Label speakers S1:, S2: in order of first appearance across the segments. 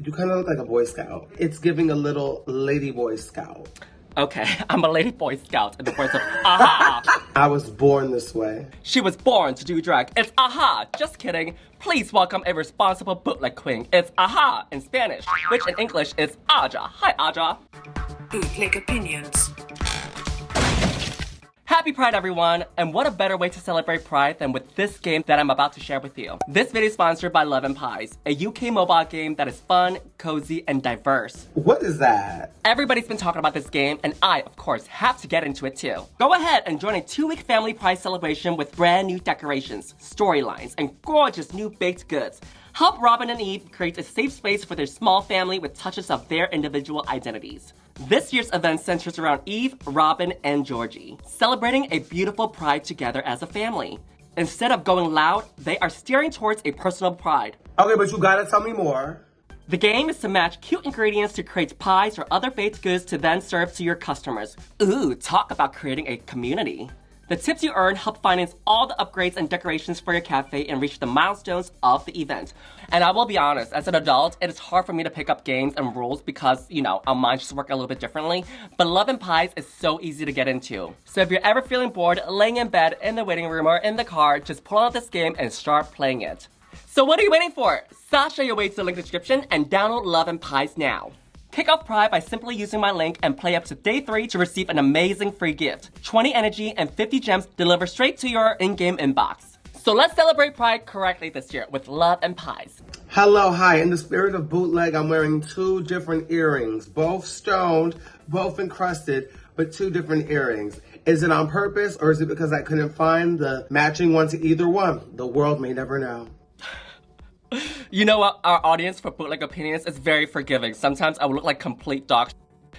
S1: You kind of look like a Boy Scout. It's giving a little lady Boy Scout.
S2: Okay, I'm a lady Boy Scout in the words of aha!
S1: I was born this way.
S2: She was born to do drag. It's aha! Just kidding. Please welcome a responsible bootleg queen. It's aha in Spanish, which in English is Aja. Hi, Aja.
S3: Bootleg Opinions.
S2: Happy Pride, everyone! And what a better way to celebrate Pride than with this game that I'm about to share with you. This video is sponsored by Love and Pies, a UK mobile game that is fun, cozy, and diverse.
S1: What is that?
S2: Everybody's been talking about this game, and I, of course, have to get into it too. Go ahead and join a 2-week family Pride celebration with brand new decorations, storylines, and gorgeous new baked goods. Help Robin and Eve create a safe space for their small family with touches of their individual identities. This year's event centers around Eve, Robin, and Georgie, celebrating a beautiful pride together as a family. Instead of going loud, they are steering towards a personal pride.
S1: Okay, but you gotta tell me more.
S2: The game is to match cute ingredients to create pies or other baked goods to then serve to your customers. Ooh, talk about creating a community. The tips you earn help finance all the upgrades and decorations for your cafe and reach the milestones of the event. And I will be honest, as an adult, it is hard for me to pick up games and rules because, our minds just work a little bit differently. But Love and Pies is so easy to get into. So if you're ever feeling bored, laying in bed, in the waiting room, or in the car, just pull out this game and start playing it. So what are you waiting for? Sasha your way to the link in the description and download Love and Pies now. Kick off Pride by simply using my link and play up to day 3 to receive an amazing free gift. 20 energy and 50 gems delivered straight to your in-game inbox. So let's celebrate Pride correctly this year with Love and Pies.
S1: Hello, hi. In the spirit of bootleg, I'm wearing 2 different earrings. Both stoned, both encrusted, but 2 different earrings. Is it on purpose or is it because I couldn't find the matching one to either one? The world may never know.
S2: You know what? Our audience for Bootleg Opinions is very forgiving. Sometimes I will look like complete dog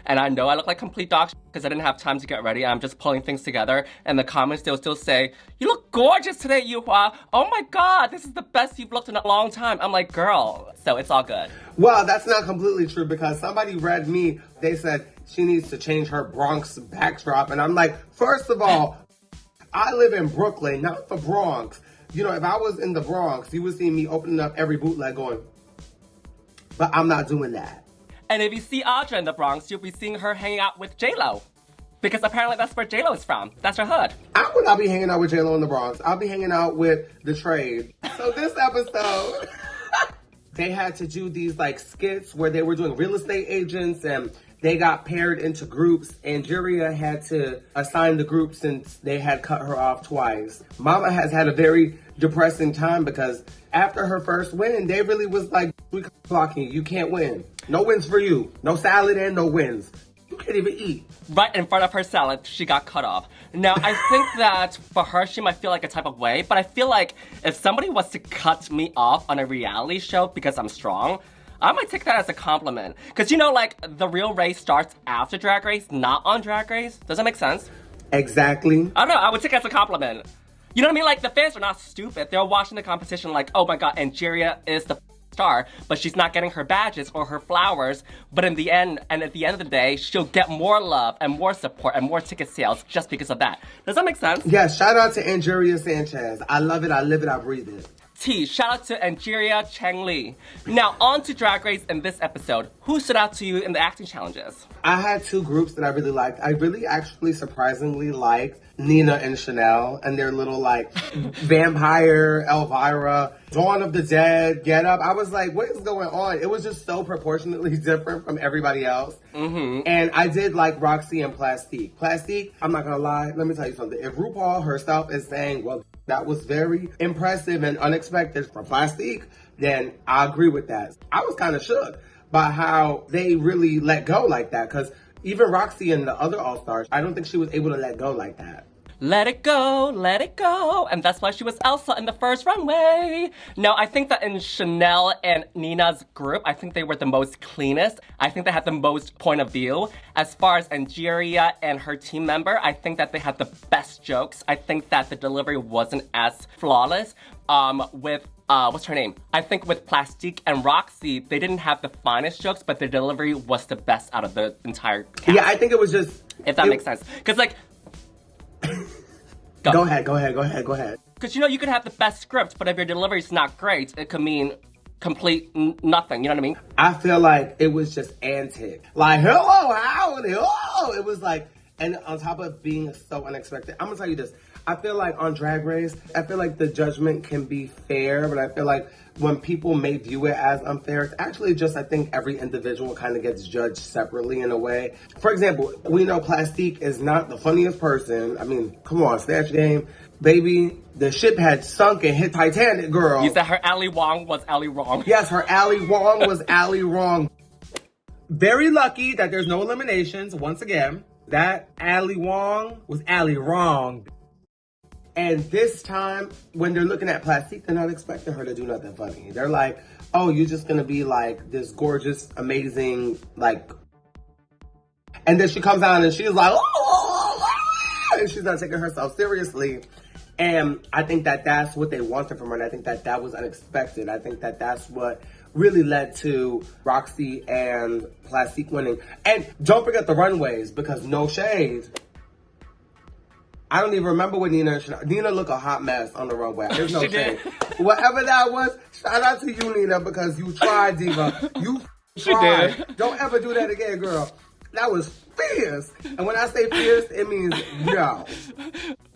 S2: and I know I look like complete dog because I didn't have time to get ready and I'm just pulling things together. And the comments, they'll still say, "You look gorgeous today, Yuhua. Oh my God, this is the best you've looked in a long time." I'm like, girl, so it's all good.
S1: Well, that's not completely true because somebody read me. They said she needs to change her Bronx backdrop. And I'm like, first of all, I live in Brooklyn, not the Bronx. If I was in the Bronx, you would see me opening up every bootleg going, but I'm not doing that.
S2: And if you see Audra in the Bronx, you'll be seeing her hanging out with J-Lo. Because apparently that's where J-Lo is from. That's her hood.
S1: I would not be hanging out with J-Lo in the Bronx. I'll be hanging out with the trade. So this episode, they had to do these skits where they were doing real estate agents and they got paired into groups. Angeria had to assign the group since they had cut her off twice. Mama has had a very depressing time because after her first win, they really was like, "We blocking you. You can't win. No wins for you. No salad and no wins. You can't even eat."
S2: Right in front of her salad, she got cut off. Now, I think that for her, she might feel like a type of way, but I feel like if somebody was to cut me off on a reality show because I'm strong, I might take that as a compliment. Because the real race starts after Drag Race, not on Drag Race. Does that make sense?
S1: Exactly.
S2: I don't know, I would take it as a compliment. You know what I mean? The fans are not stupid. They're watching the competition like, oh my God, Angeria is the star, but she's not getting her badges or her flowers. But at the end of the day, she'll get more love and more support and more ticket sales just because of that. Does that make sense?
S1: Yes, shout out to Angeria Sanchez. I love it, I live it, I breathe it.
S2: Shout out to Angeria Cheng Li. Now, on to Drag Race in this episode. Who stood out to you in the acting challenges?
S1: I had 2 groups that I really liked. I really actually surprisingly liked Nina and Shannel and their little vampire, Elvira, Dawn of the Dead, Get Up. I was like, what is going on? It was just so proportionately different from everybody else.
S2: Mm-hmm.
S1: And I did like Roxxxy and Plastique. Plastique, I'm not gonna lie, let me tell you something. If RuPaul herself is saying, well, that was very impressive and unexpected from Plastique, then I agree with that. I was kind of shook by how they really let go like that, because even Roxxxy and the other All-Stars, I don't think she was able to let go like that.
S2: Let it go, let it go. And that's why she was Elsa in the first runway. Now, I think that in Shannel and Nina's group, I think they were the most cleanest. I think they had the most point of view. As far as Angeria and her team member, I think that they had the best jokes. I think that the delivery wasn't as flawless. With what's her name? I think with Plastique and Roxxxy, they didn't have the finest jokes, but their delivery was the best out of the entire cast.
S1: Yeah, I think it was just...
S2: If that makes sense. Because
S1: Go ahead. Because
S2: you could have the best script, but if your delivery's not great, it could mean nothing, you know what I mean?
S1: I feel like it was just antic. Like, hello, howdy, hello. It was like, and on top of being so unexpected, I'm gonna tell you this. I feel like on Drag Race, I feel like the judgment can be fair, but I feel like when people may view it as unfair, it's actually just, I think every individual kind of gets judged separately in a way. For example, we know Plastique is not the funniest person. I mean, come on, Snatch Game. Baby, the ship had sunk and hit Titanic, girl.
S2: You said her Ali Wong was Ali Wrong.
S1: Yes, her Ali Wong was Ali Wrong. Very lucky that there's no eliminations, once again. That Ali Wong was Ali Wrong. And this time, when they're looking at Plastique, they're not expecting her to do nothing funny. They're like, oh, you're just gonna be like this gorgeous, amazing, like... And then she comes out and she's like, oh, and she's not taking herself seriously. And I think that that's what they wanted from her, and I think that that was unexpected. I think that that's what really led to Roxxxy and Plastique winning. And don't forget the runways, because no shade. I don't even remember what Nina looked a hot mess on the runway. There's no shade. Whatever that was, shout out to you, Nina, because you tried, Diva. You tried.
S2: She did.
S1: Don't ever do that again, girl. That was fierce. And when I say fierce, it means no.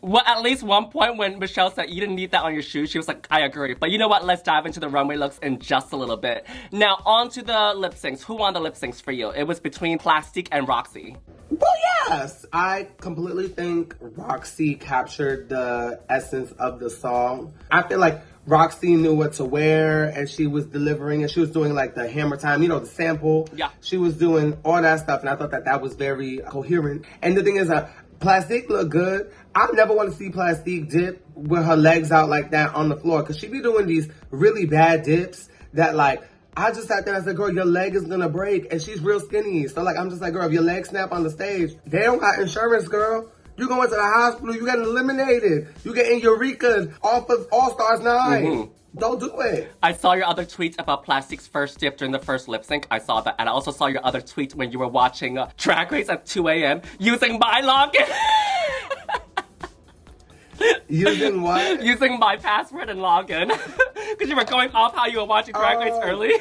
S2: Well, at least one point when Michelle said you didn't need that on your shoes, she was like, I agree. But you know what? Let's dive into the runway looks in just a little bit. Now, on to the lip syncs. Who won the lip syncs for you? It was between Plastique and Roxxxy.
S1: Well, yes. I completely think Roxxxy captured the essence of the song. I feel like Roxxxy knew what to wear, and she was delivering, and she was doing like the hammer time, you know, the sample.
S2: Yeah.
S1: She was doing all that stuff, and I thought that that was very coherent. And the thing is, Plastique looked good. I never want to see Plastique dip with her legs out like that on the floor, because she be doing these really bad dips that, like, I just sat there and I said, girl, your leg is gonna break. And she's real skinny. So, like, I'm just like, girl, if your leg snap on the stage, they don't got insurance, girl. You go into the hospital, you get eliminated. You get in Eureka off of All Stars 9. Mm-hmm. Don't do it.
S2: I saw your other tweet about Plastique's first dip during the first lip sync. I saw that. And I also saw your other tweet when you were watching Drag Race at 2 a.m. using my login.
S1: Using what?
S2: Using my password and login. Because you were going off how you were watching Drag Race early.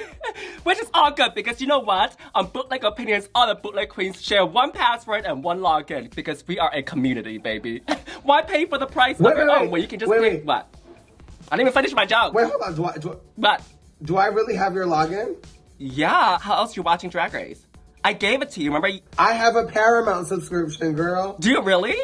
S2: Which is all good, because you know what? On Bootleg Opinions, all the bootleg queens share one password and one login, because we are a community, baby. Why pay for the price of your own when you can just pay? What? I didn't even finish my joke.
S1: Wait, hold on.
S2: What?
S1: Do I really have your login?
S2: Yeah. How else are you watching Drag Race? I gave it to you, remember?
S1: I have a Paramount subscription, girl.
S2: Do you really?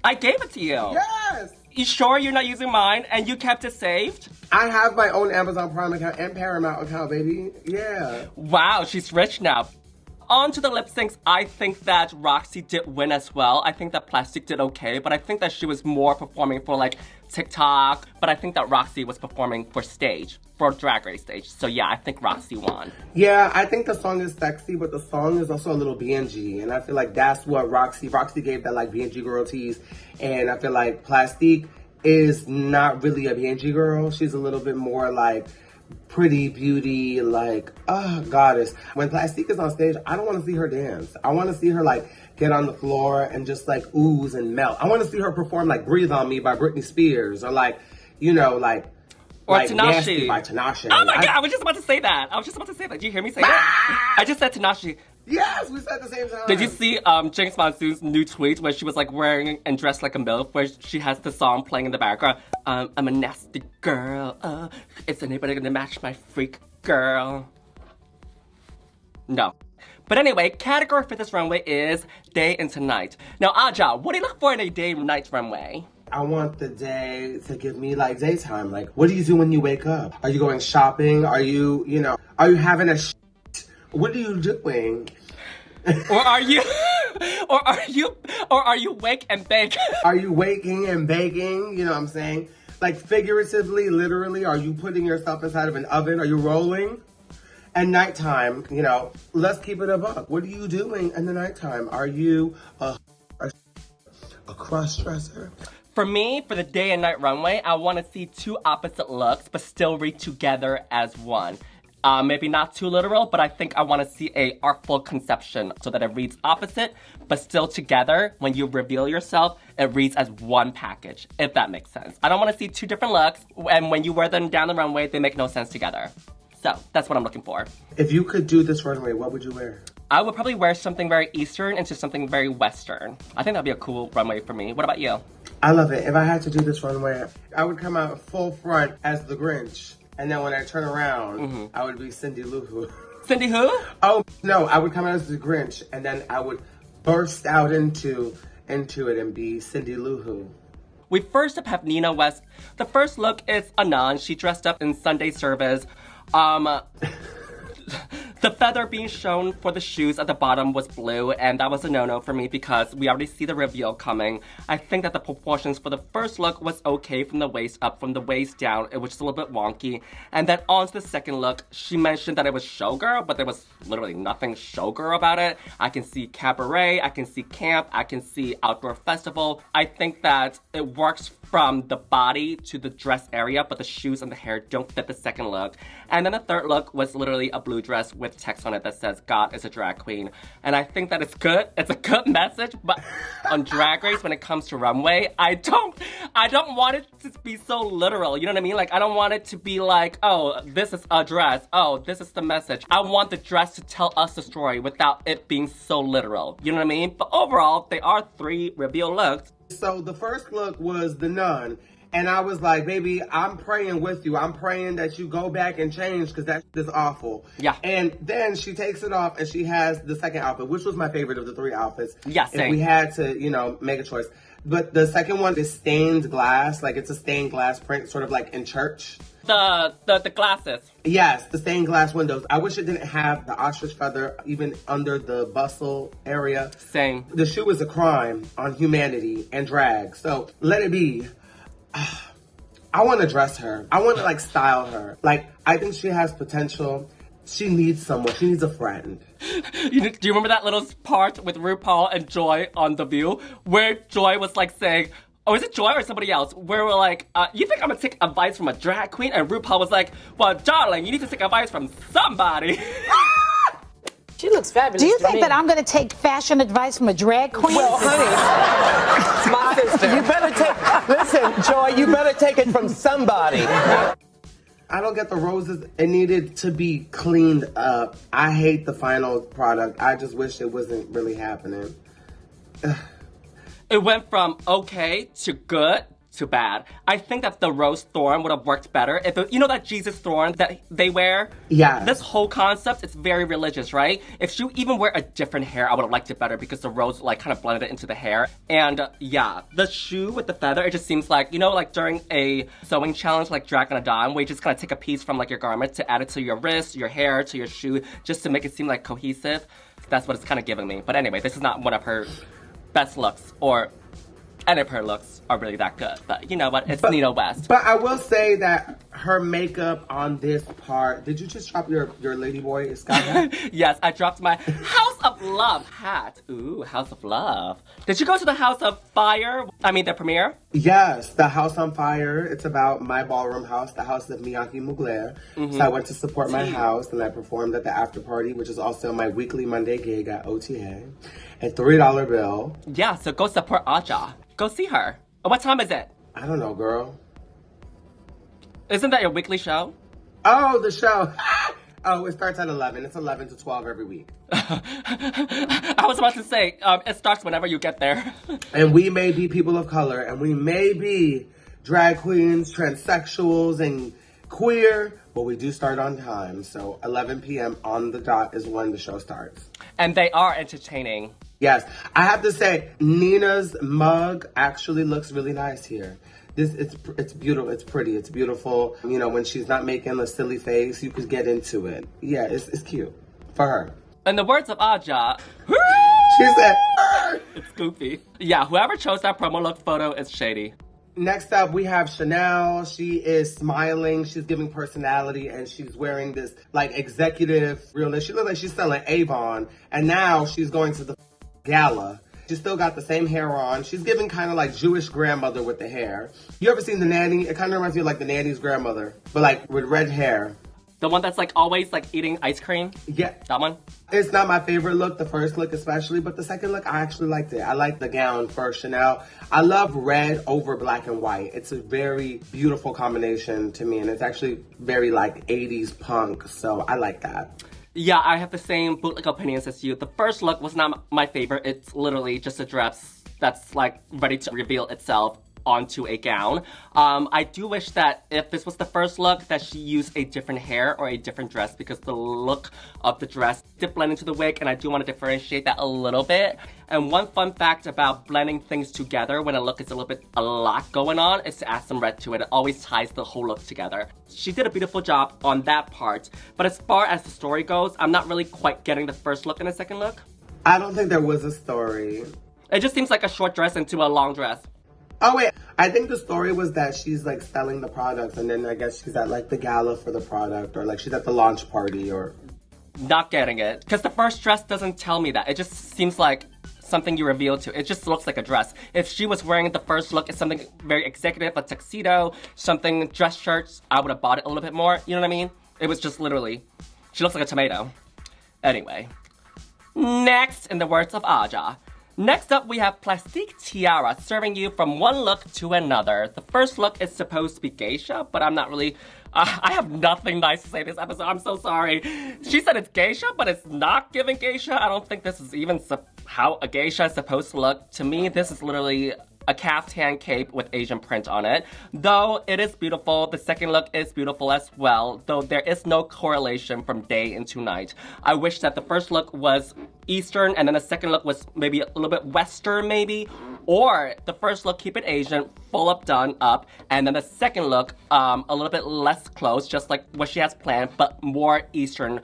S2: I gave it to you.
S1: Yes.
S2: You sure you're not using mine and you kept it saved?
S1: I have my own Amazon Prime account and Paramount account, baby. Yeah.
S2: Wow, she's rich now. On to the lip syncs, I think that Roxxxy did win as well. I think that Plastique did okay, but I think that she was more performing for like TikTok. But I think that Roxxxy was performing for stage, for Drag Race stage. So yeah, I think Roxxxy won.
S1: Yeah, I think the song is sexy, but the song is also a little BNG. And I feel like that's what Roxxxy gave that like BNG girl tease. And I feel like Plastique is not really a BNG girl. She's a little bit more like pretty beauty, like, goddess. When Plastique is on stage, I don't want to see her dance. I want to see her like get on the floor and just like ooze and melt. I want to see her perform like Breathe on Me by Britney Spears, or like, you know, like,
S2: or
S1: like
S2: Tinashe
S1: Nasty by Tinashe.
S2: Oh my God, I was just about to say that. Did you hear me say that? I just said Tinashe.
S1: Yes, we said at the same time.
S2: Did you see Jinx Monsoon's new tweet where she was like wearing and dressed like a MILF, where she has the song playing in the background? I'm a nasty girl. Is anybody gonna match my freak girl? No. But anyway, category for this runway is day into night. Now, Aja, what do you look for in a day and night runway?
S1: I want the day to give me like daytime. Like, what do you do when you wake up? Are you going shopping? Are you having a what are you doing?
S2: or are you wake and bake?
S1: Are you waking and baking? You know what I'm saying? Like figuratively, literally, are you putting yourself inside of an oven? Are you rolling? At nighttime, you know, let's keep it a buck. What are you doing in the nighttime? Are you a cross-dresser?
S2: For me, for the day and night runway, I want to see two opposite looks, but still read together as one. Maybe not too literal, but I think I want to see a artful conception so that it reads opposite, but still together. When you reveal yourself, it reads as one package, if that makes sense. I don't want to see two different looks, and when you wear them down the runway, they make no sense together. So that's what I'm looking for.
S1: If you could do this runway, what would you wear?
S2: I would probably wear something very Eastern into something very Western. I think that'd be a cool runway for me. What about you?
S1: I love it. If I had to do this runway, I would come out full front as the Grinch. And then when I turn around, I would be Cindy Lou Who.
S2: Cindy who?
S1: Oh, no, I would come out as the Grinch. And then I would burst out into it and be Cindy Lou Who.
S2: We first up have Nina West. The first look is Anon. She dressed up in Sunday service. The feather being shown for the shoes at the bottom was blue, and that was a no-no for me because we already see the reveal coming. I think that the proportions for the first look was okay from the waist up, from the waist down, it was just a little bit wonky. And then on to the second look, she mentioned that it was showgirl, but there was literally nothing showgirl about it. I can see cabaret, I can see camp, I can see outdoor festival. I think that it works from the body to the dress area, but the shoes and the hair don't fit the second look. And then the third look was literally a blue dress with text on it that says, God is a drag queen. And I think that it's good. It's a good message, but on Drag Race, when it comes to runway, I don't want it to be so literal. You know what I mean? Like, I don't want it to be like, oh, this is a dress. Oh, this is the message. I want the dress to tell us the story without it being so literal. You know what I mean? But overall, they are 3 reveal looks.
S1: So the first look was the nun. And I was like, baby, I'm praying with you. I'm praying that you go back and change because that is awful.
S2: Yeah.
S1: And then she takes it off and she has the second outfit, which was my favorite of the 3 outfits.
S2: Yeah, same.
S1: If we had to, make a choice. But the second one is stained glass. Like, it's a stained glass print, sort of like in church.
S2: The glasses.
S1: Yes, the stained glass windows. I wish it didn't have the ostrich feather even under the bustle area.
S2: Same.
S1: The shoe is a crime on humanity and drag. So let it be. I want to dress her. I want to style her. I think she has potential. She needs someone. She needs a friend.
S2: Do you remember that little part with RuPaul and Joy on The View where Joy was saying, oh, is it Joy or somebody else? Where we're like, you think I'm gonna take advice from a drag queen? And RuPaul was like, well, darling, you need to take advice from somebody.
S4: She looks fabulous.
S5: Do you think that I'm going to take fashion advice from a drag queen?
S4: Well, honey, my sister. You better listen, Joy, you better take it from somebody.
S1: I don't get the roses. It needed to be cleaned up. I hate the final product. I just wish it wasn't really happening.
S2: It went from okay to good to bad. I think that the rose thorn would have worked better if that Jesus thorn that they wear.
S1: Yeah.
S2: This whole concept is very religious, right? If she even wear a different hair, I would have liked it better because the rose kind of blended it into the hair. And the shoe with the feather, it just seems like during a sewing challenge like Drag on a Dime, where you just kind of take a piece from your garment to add it to your wrist, your hair, to your shoe, just to make it seem cohesive. That's what it's kind of giving me. But anyway, this is not one of her best looks, or any of her looks are really that good. But you know what? It's Nina West.
S1: But I will say that her makeup on this part, did you just drop your Ladyboy sky hat?
S2: Yes, I dropped my House of Love hat. Ooh, House of Love. Did you go to the House of Fire? The premiere?
S1: Yes, the House on Fire. It's about my ballroom house, the house of Miyake Mugler. So I went to support my house and I performed at the after party, which is also my weekly Monday gig at OTA. A $3 bill.
S2: Yeah, so go support Aja. Go see her. What time is it?
S1: I don't know, girl.
S2: Isn't that your weekly show?
S1: Oh, the show. Oh, it starts at 11. It's 11 to 12 every week.
S2: I was about to say, it starts whenever you get there.
S1: And we may be people of color, and we may be drag queens, transsexuals, and queer, but we do start on time. So 11 p.m. on the dot is when the show starts.
S2: And they are entertaining.
S1: Yes. I have to say, Nina's mug actually looks really nice here. It's beautiful. It's pretty. It's beautiful. When she's not making a silly face, you could get into it. Yeah, it's cute for her.
S2: In the words of Aja,
S1: she said,
S2: it's goofy. Yeah, whoever chose that promo look photo is shady.
S1: Next up, we have Shannel. She is smiling. She's giving personality, and she's wearing this executive realness. She looks like she's selling Avon, and now she's going to the gala. She's still got the same hair on. She's giving kind of Jewish grandmother with the hair. You ever seen The Nanny? It kind of reminds me of the Nanny's grandmother, but with red hair.
S2: The one that's like always like eating ice cream?
S1: Yeah.
S2: That one?
S1: It's not my favorite look, the first look especially, but the second look, I actually liked it. I liked the gown for Shannel. I love red over black and white. It's a very beautiful combination to me, and it's actually very like 80s punk, so I like that.
S2: Yeah, I have the same bootleg opinions as you. The first look was not my favorite. It's literally just a dress that's like ready to reveal itself onto a gown. I do wish that if this was the first look that she used a different hair or a different dress, because the look of the dress did blend into the wig, and I do want to differentiate that a little bit. And one fun fact about blending things together when a look is a lot going on is to add some red to it. It always ties the whole look together. She did a beautiful job on that part, but as far as the story goes, I'm not really quite getting the first look and the second look.
S1: I don't think there was a story.
S2: It just seems like a short dress into a long dress.
S1: Oh wait, I think the story was that she's like selling the products, and then I guess she's at like the gala for the product, or like she's at the launch party, or...
S2: Not getting it, because the first dress doesn't tell me that. It just seems like something you reveal to. It just looks like a dress. If she was wearing the first look, it's something very executive, a tuxedo, something dress shirts, I would have bought it a little bit more, you know what I mean? It was just literally, she looks like a tomato. Anyway, next, in the words of Aja. Next up, we have Plastique Tiara serving you from one look to another. The first look is supposed to be geisha, but I'm not really... I have nothing nice to say this episode. I'm so sorry. She said it's geisha, but it's not giving geisha. I don't think this is even how a geisha is supposed to look. To me, this is literally a caftan cape with Asian print on it. Though it is beautiful, the second look is beautiful as well, though there is no correlation from day into night. I wish that the first look was Eastern and then the second look was maybe a little bit Western maybe, or the first look keep it Asian, full up done up, and then the second look a little bit less close, just like what she has planned, but more Eastern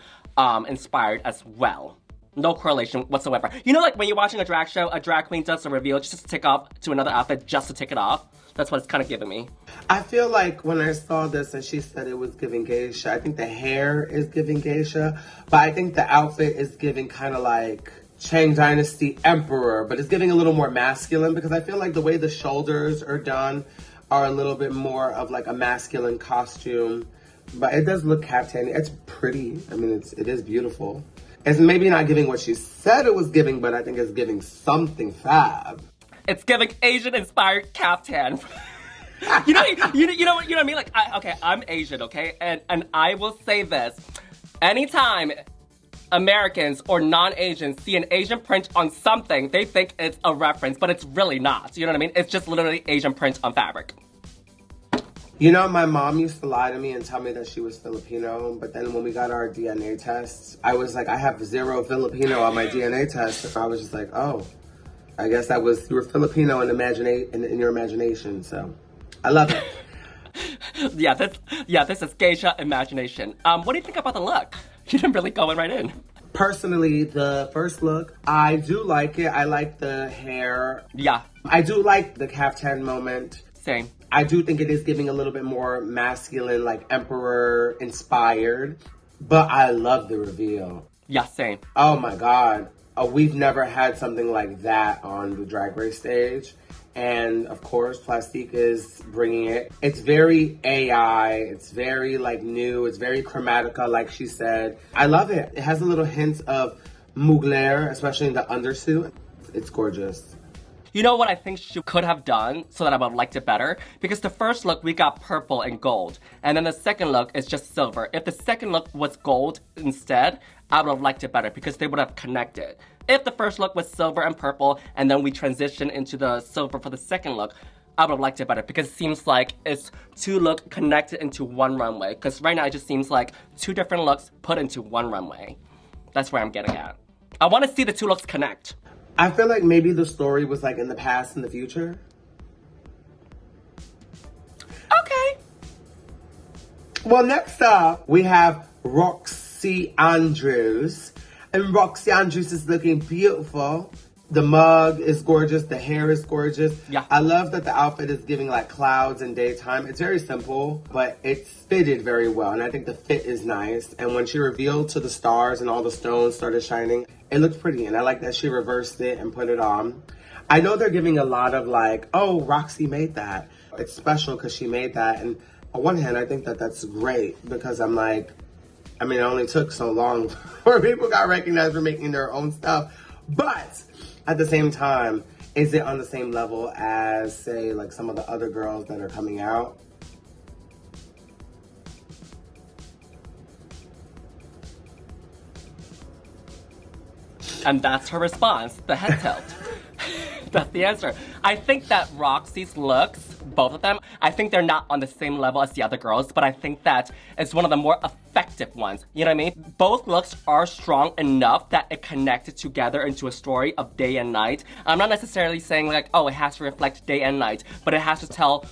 S2: inspired as well. No correlation whatsoever. You know, like when you're watching a drag show, a drag queen does a reveal just to take off to another outfit just to take it off. That's what it's kind of giving me.
S1: I feel like when I saw this and she said it was giving geisha, I think the hair is giving geisha, but I think the outfit is giving kind of like Chang Dynasty Emperor, but it's giving a little more masculine because I feel like the way the shoulders are done are a little bit more of like a masculine costume, but it does look caftany. It's pretty. I mean, it is beautiful. It's maybe not giving what she said it was giving, but I think it's giving something fab.
S2: It's giving Asian-inspired caftan. you know what I mean? Like, I'm Asian, okay? And I will say this. Anytime Americans or non-Asians see an Asian print on something, they think it's a reference, but it's really not. You know what I mean? It's just literally Asian print on fabric.
S1: You know, my mom used to lie to me and tell me that she was Filipino, but then when we got our DNA tests, I was like, I have 0 Filipino on my DNA test. And I was just like, oh, I guess you were Filipino in your imagination, so I love it.
S2: This is geisha imagination. What do you think about the look? You didn't really go in right in.
S1: Personally, the first look, I do like it. I like the hair.
S2: Yeah.
S1: I do like the caftan moment.
S2: Same.
S1: I do think it is giving a little bit more masculine, like Emperor inspired, but I love the reveal.
S2: Yeah, same.
S1: Oh my God. We've never had something like that on the Drag Race stage. And of course, Plastique is bringing it. It's very AI. It's very like new. It's very chromatica, like she said. I love it. It has a little hint of Mugler, especially in the undersuit. It's gorgeous.
S2: You know what I think she could have done so that I would have liked it better? Because the first look, we got purple and gold. And then the second look is just silver. If the second look was gold instead, I would have liked it better because they would have connected. If the first look was silver and purple, and then we transition into the silver for the second look, I would have liked it better because it seems like it's 2 looks connected into one runway. Because right now it just seems like 2 different looks put into one runway. That's where I'm getting at. I want to see the 2 looks connect.
S1: I feel like maybe the story was like in the past and the future.
S2: Okay.
S1: Well, next up, we have Roxxxy Andrews. And Roxxxy Andrews is looking beautiful. The mug is gorgeous. The hair is gorgeous.
S2: Yeah.
S1: I love that the outfit is giving like clouds and daytime. It's very simple, but it's fitted very well. And I think the fit is nice. And when she revealed to the stars and all the stones started shining, it looked pretty. And I like that she reversed it and put it on. I know they're giving a lot of like, oh, Roxxxy made that. It's special because she made that. And on one hand, I think that that's great because I'm like, I mean, it only took so long for people got recognized for making their own stuff. But at the same time, is it on the same level as, say, like some of the other girls that are coming out?
S2: And that's her response, the head tilt. That's the answer. I think that Roxxxy's looks, both of them, I think they're not on the same level as the other girls, but I think that it's one of the more effective ones. You know what I mean? Both looks are strong enough that it connected together into a story of day and night. I'm not necessarily saying like, oh, it has to reflect day and night, but it has to tell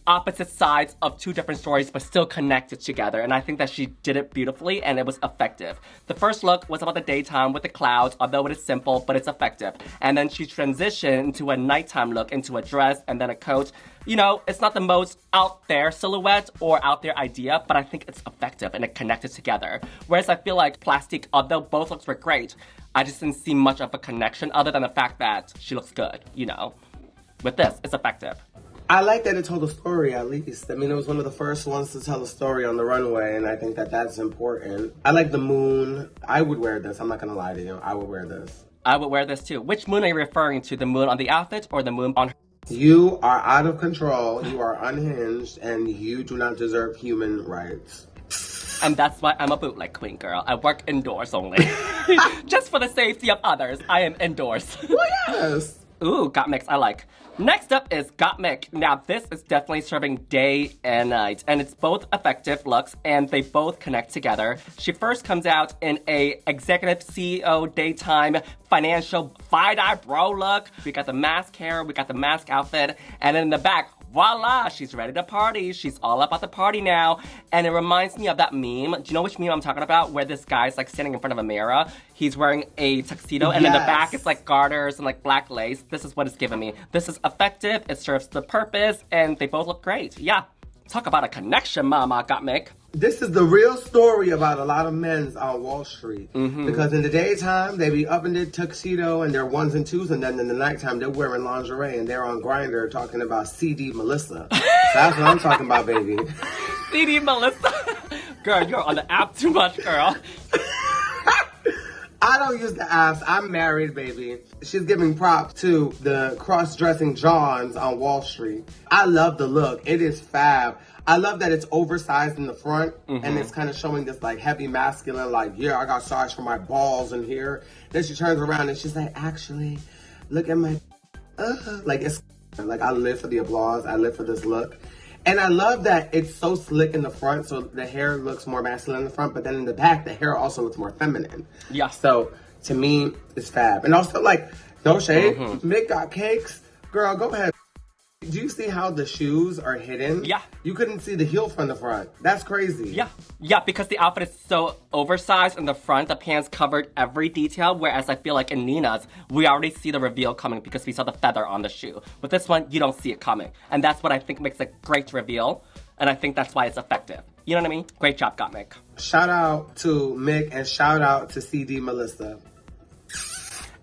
S2: opposite sides of two different stories but still connected together, and I think that she did it beautifully and it was effective. The first look was about the daytime with the clouds, although it is simple, but it's effective. And then she transitioned into a nighttime look, into a dress and then a coat. You know, it's not the most out there silhouette or out there idea, but I think it's effective and it connected together. Whereas I feel like Plastique, although both looks were great, I just didn't see much of a connection other than the fact that she looks good, you know. With this, it's effective.
S1: I like that it told a story, at least. I mean, it was one of the first ones to tell a story on the runway, and I think that that's important. I like the moon. I would wear this. I'm not going to lie to you. I would wear this.
S2: I would wear this too. Which moon are you referring to? The moon on the outfit or the moon on her?
S1: You are out of control. You are unhinged, and you do not deserve human rights.
S2: And that's why I'm a bootleg queen, girl. I work indoors only. Just for the safety of others, I am indoors.
S1: Well, yes.
S2: Ooh, Gottmik, I like. Next up is Gottmik. Now, this is definitely serving day and night, and it's both effective looks, and they both connect together. She first comes out in a executive CEO daytime financial fide-eye bro look. We got the mask hair, we got the mask outfit, and then in the back, voila, she's ready to party. She's all about the party now. And it reminds me of that meme. Do you know which meme I'm talking about? Where this guy's like standing in front of a mirror. He's wearing a tuxedo and in the back it's like garters and like black lace. This is what it's giving me. This is effective. It serves the purpose and they both look great. Yeah. Talk about a connection, mama, Gottmik.
S1: This is the real story about a lot of men's on Wall Street. Because in the daytime, they be up in their tuxedo and their ones and twos, and then in the nighttime, they're wearing lingerie and they're on Grindr talking about CD Melissa. So that's what I'm talking about, baby.
S2: CD Melissa? Girl, you're on the app too much, girl.
S1: I don't use the apps. I'm married, baby. She's giving props to the cross-dressing Johns on Wall Street. I love the look. It is fab. I love that it's oversized in the front and it's kind of showing this like heavy masculine, like, yeah, I got size for my balls in here. Then she turns around and she's like, actually, look at my, like it's, like I live for the applause. I live for this look. And I love that it's so slick in the front, so the hair looks more masculine in the front, but then in the back, the hair also looks more feminine.
S2: Yeah.
S1: So to me, it's fab. And also, like, no shade, Mick got cakes. Girl, go ahead. Do you see how the shoes are hidden?
S2: Yeah.
S1: You couldn't see the heel from the front. That's crazy.
S2: Yeah. Yeah, because the outfit is so oversized in the front, the pants covered every detail, whereas I feel like in Nina's, we already see the reveal coming because we saw the feather on the shoe. With this one, you don't see it coming. And that's what I think makes it great reveal, and I think that's why it's effective. You know what I mean? Great job, Gottmik.
S1: Shout out to Mick and shout out to CD Melissa.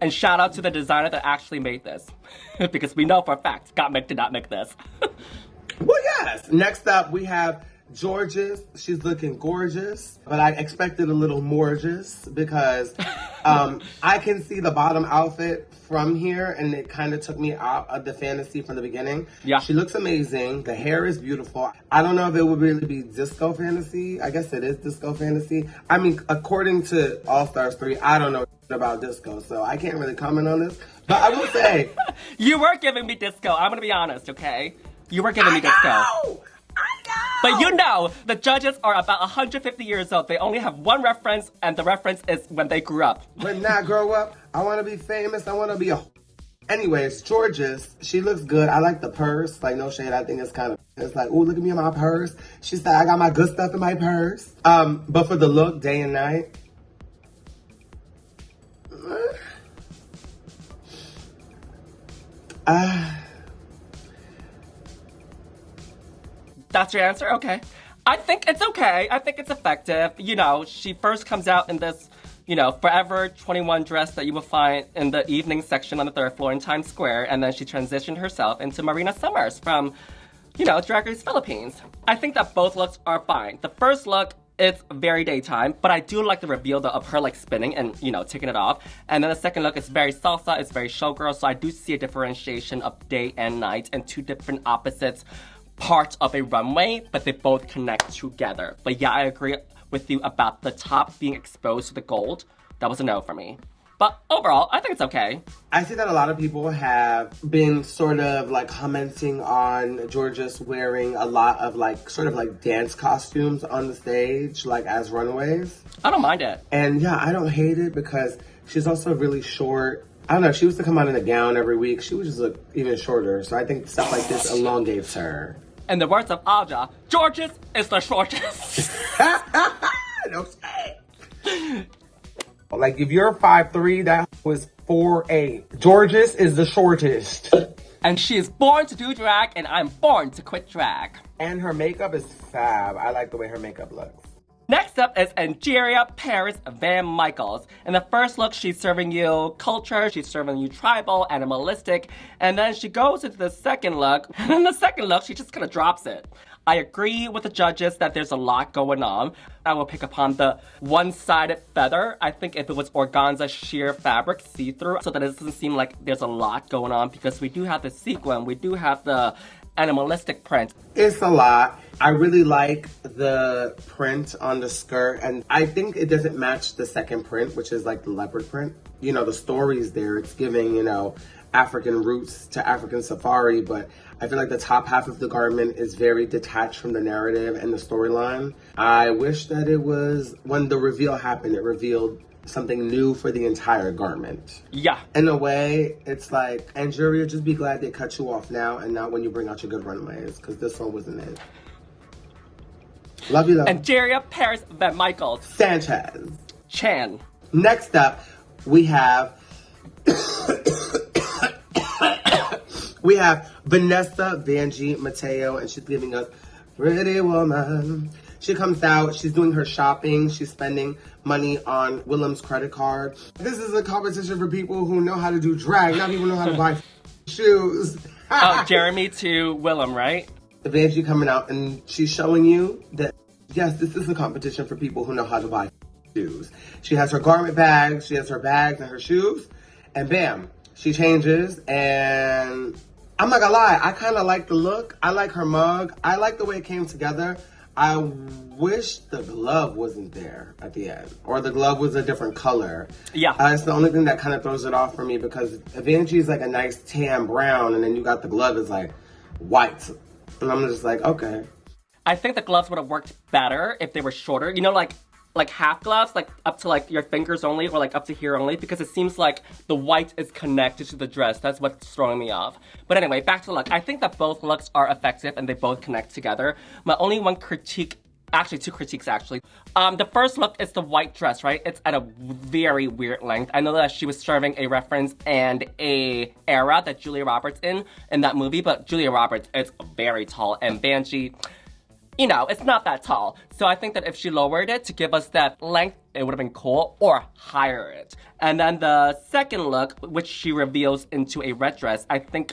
S2: And shout out to the designer that actually made this. Because we know for a fact, Gottmik did not make this.
S1: Well, yes. Next up, we have Jorgeous. She's looking gorgeous, but I expected a little more just because I can see the bottom outfit from here, and it kind of took me out of the fantasy from the beginning. Yeah. She looks amazing. The hair is beautiful. I don't know if it would really be disco fantasy. I guess it is disco fantasy. I mean, according to All Stars 3, I don't know about disco, so I can't really comment on this. But I will say...
S2: You were giving me disco. I'm going to be honest, okay? You were giving me disco.
S1: I know!
S2: But you know, the judges are about 150 years old. They only have one reference, and the reference is when they grew up.
S1: When I grow up, I want to be famous. I want to be a... Anyways, Jorgeous, she looks good. I like the purse. Like, no shade, I think it's kind of... It's like, ooh, look at me in my purse. She said, I got my good stuff in my purse. But for the look, day and night...
S2: That's your answer? Okay. I think it's okay. I think it's effective. You know, she first comes out in this, you know, Forever 21 dress that you will find in the evening section on the 3rd floor in Times Square, and then she transitioned herself into Marina Summers from, you know, Drag Race Philippines. I think that both looks are fine. The first look it's very daytime, but I do like the reveal of her like spinning and, you know, taking it off. And then the second look is very salsa, it's very showgirl, so I do see a differentiation of day and night and two different opposites parts of a runway, but they both connect together. But yeah, I agree with you about the top being exposed to the gold. That was a no for me. But overall, I think it's okay.
S1: I see that a lot of people have been sort of like commenting on Jorgeous wearing a lot of like sort of like dance costumes on the stage, like as runways.
S2: I don't mind it.
S1: And yeah, I don't hate it because she's also really short. I don't know, she used to come out in a gown every week. She would just look even shorter. So I think stuff like this elongates her.
S2: In the words of Aja, Jorgeous is the shortest.
S1: No shade. Like if you're 5'3", that was 4'8". Jorgeous is the shortest.
S2: And she is born to do drag, and I'm born to quit drag.
S1: And her makeup is fab. I like the way her makeup looks.
S2: Next up is Angeria Paris VanMichaels. In the first look, she's serving you culture, she's serving you tribal, animalistic, and then she goes into the second look, and in the second look, she just kind of drops it. I agree with the judges that there's a lot going on. I will pick upon the one-sided feather. I think if it was organza sheer fabric, see-through, so that it doesn't seem like there's a lot going on, because we do have the sequin, we do have the animalistic print.
S1: It's a lot. I really like the print on the skirt, and I think it doesn't match the second print, which is like the leopard print. You know, the story's there. It's giving, you know, African roots to African safari, but I feel like the top half of the garment is very detached from the narrative and the storyline. I wish that it was, when the reveal happened, it revealed something new for the entire garment.
S2: Yeah.
S1: In a way, it's like, Angeria, just be glad they cut you off now and not when you bring out your good runways, because this one wasn't it. Love you, though.
S2: Angeria Paris VanMichaels.
S1: Sanchez.
S2: Chan.
S1: Next up, we have we have Vanessa Vanjie Mateo, and she's giving us Pretty Woman. She comes out, she's doing her shopping, she's spending money on Willem's credit card. This is a competition for people who know how to do drag, not people who know how to buy shoes.
S2: Oh, Jeremy to Willem, right?
S1: Vanjie coming out, and she's showing you that, yes, this is a competition for people who know how to buy shoes. She has her garment bags, she has her bags and her shoes, and bam, she changes, and I'm not gonna lie, I kind of like the look. I like her mug. I like the way it came together. I wish the glove wasn't there at the end, or the glove was a different color.
S2: Yeah.
S1: It's the only thing that kind of throws it off for me, because Vanjie is like a nice tan brown, and then you got the glove is like white. And I'm just like, okay.
S2: I think the gloves would have worked better if they were shorter. You know, like half gloves, like up to like your fingers only, or like up to here only, because it seems like the white is connected to the dress. That's what's throwing me off. But anyway, back to the look. I think that both looks are effective and they both connect together. My only one critique, actually two critiques actually. The first look is the white dress, right? It's at a very weird length. I know that she was serving a reference and a era that Julia Roberts in that movie, but Julia Roberts is very tall, and Vanjie, you know, it's not that tall. So I think that if she lowered it to give us that length, it would have been cool, or higher it. And then the second look, which she reveals into a red dress, I think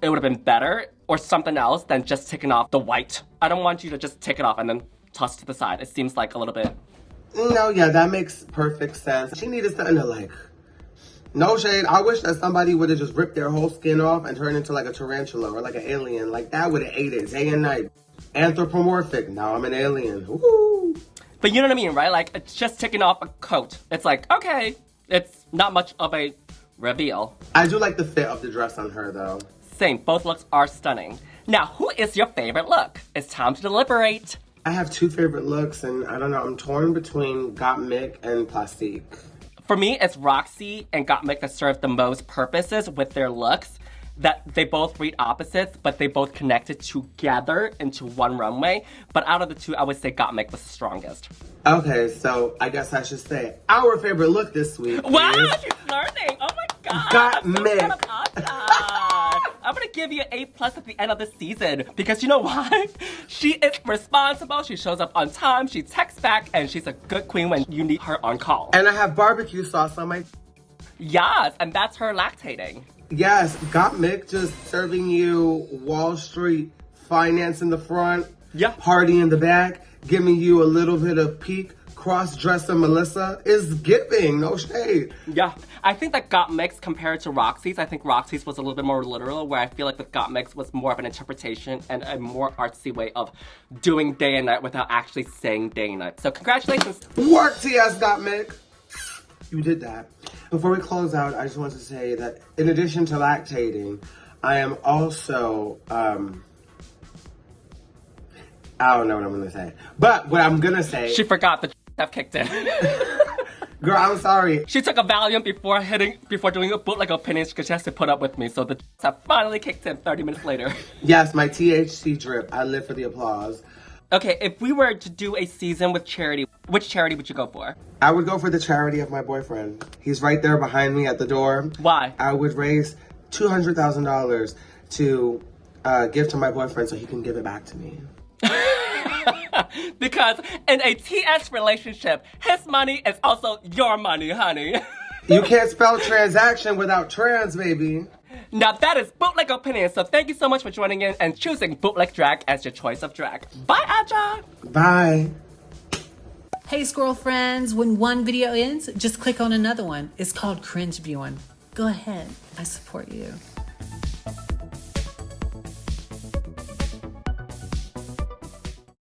S2: it would have been better, or something else, than just taking off the white. I don't want you to just take it off and then toss to the side. It seems like a little bit.
S1: No, yeah, that makes perfect sense. She needed something to like, no shade. I wish that somebody would have just ripped their whole skin off and turned into like a tarantula or like an alien. Like that would have ate it day and night. Anthropomorphic. Now I'm an alien. Woo!
S2: But you know what I mean, right? Like, it's just taking off a coat. It's like, okay, it's not much of a reveal.
S1: I do like the fit of the dress on her, though.
S2: Same, both looks are stunning. Now, who is your favorite look? It's time to deliberate.
S1: I have two favorite looks, and I don't know, I'm torn between Gottmik and Plastique.
S2: For me, it's Roxxxy and Gottmik that serve the most purposes with their looks. That they both read opposites, but they both connected together into one runway. But out of the two, I would say Gottmik was the strongest.
S1: Okay, so I guess I should say our favorite look this week
S2: Wow,
S1: is
S2: she's learning! Oh my god!
S1: Gottmik.
S2: I'm gonna give you an A+ at the end of the season, because you know why? She is responsible, she shows up on time, she texts back, and she's a good queen when you need her on call.
S1: And I have barbecue sauce on my...
S2: Yes, and that's her lactating.
S1: Yes, Gottmik just serving you Wall Street finance in the front,
S2: Yeah.
S1: party in the back. giving you a little bit of peak cross-dresser Melissa is giving, no shade.
S2: Yeah, I think that Gottmik compared to Roxxxy's, I think Roxxxy's was a little bit more literal, where I feel like the Gottmik was more of an interpretation and a more artsy way of doing day and night without actually saying day and night. So congratulations.
S1: Work, TS Gottmik. You did that. Before we close out, I just want to say that in addition to lactating, I am also, I don't know what I'm gonna say. But what I'm gonna say...
S2: She forgot the have kicked in.
S1: Girl, I'm sorry.
S2: She took a Valium before doing a Bootleg Opinions because she has to put up with me. So the have finally kicked in 30 minutes later.
S1: Yes, my THC drip. I live for the applause.
S2: Okay, if we were to do a season with charity, which charity would you go for?
S1: I would go for the charity of my boyfriend. He's right there behind me at the door.
S2: Why?
S1: I would raise $200,000 to give to my boyfriend so he can give it back to me.
S2: Because in a TS relationship, his money is also your money, honey.
S1: You can't spell transaction without trans, baby.
S2: Now that is Bootleg Opinions, so thank you so much for joining in and choosing Bootleg Drag as your choice of drag. Bye, Aja!
S1: Bye.
S6: Hey, squirrel friends, when one video ends, just click on another one. It's called cringe viewing. Go ahead, I support you.